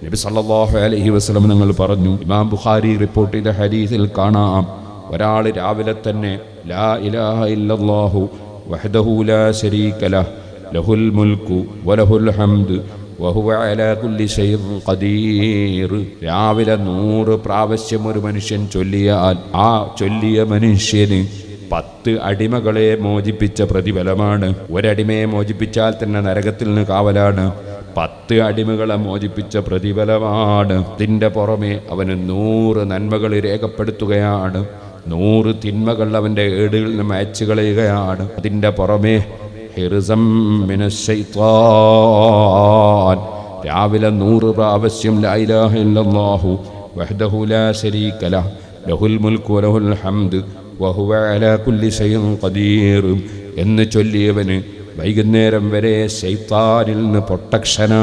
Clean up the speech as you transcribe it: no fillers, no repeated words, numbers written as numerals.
നബി സല്ലല്ലാഹു അലൈഹി വസല്ലം തങ്ങൾ പറഞ്ഞു, ഇമാം ബുഖാരി റിപ്പോർട്ട് ചെയ്ത ഹദീസിൽ കാണാം, ഒരാൾ രാവിലെ തന്നെ ലാ ഇലാഹ ഇല്ലല്ലാഹു വഹ്ദഹു ലാ ശരീക ലഹ് ലഹുൽ മുൽക്കു വലഹുൽ ഹംദ് വഹുവ അലാ കുല്ലി ഷൈഇൻ ഖദീർ, രാവിലെ 100 പ്രാവശ്യം ഒരു മനുഷ്യൻ ചൊല്ലിയാൽ ആ ചൊല്ലിയ മനുഷ്യന് 10 അടിമകളെ മോചിപ്പിച്ച പ്രതിഫലമാണ്. ഒരടിമയെ മോചിപ്പിച്ചാൽ തന്നെ നരകത്തിൽ നിന്ന് കാവലാണ്. 10 അടിമകളെ മോചിപ്പിച്ച പ്രതിഫലമാണ്. ഇതിൻ്റെ പുറമെ അവന് 100 നന്മകൾ രേഖപ്പെടുത്തുകയാണ്, 100 തിന്മകൾ അവൻ്റെ ഏടുകളിൽ നിന്ന് മായ്ച്ചു കളയുകയാണ്. അതിൻ്റെ പുറമെ ഹിർസം മിനശ് ശൈത്താൻ, രാവിലെ 100 പ്രാവശ്യം ലാ ഇലാഹ ഇല്ലല്ലാഹു വഹ്ദഹു ലാ ശരീക ലഹ് ലഹുൽ മുൽക്കു വലഹുൽ ഹംദ് വഹുവ അലാ കുല്ലി ഷൈഇൻ ഖദീർ എന്ന് ചൊല്ലിയവന് വൈകുന്നേരം വരെ ശൈത്താനിൽ നിന്ന് പ്രൊട്ടക്ഷനാണ്.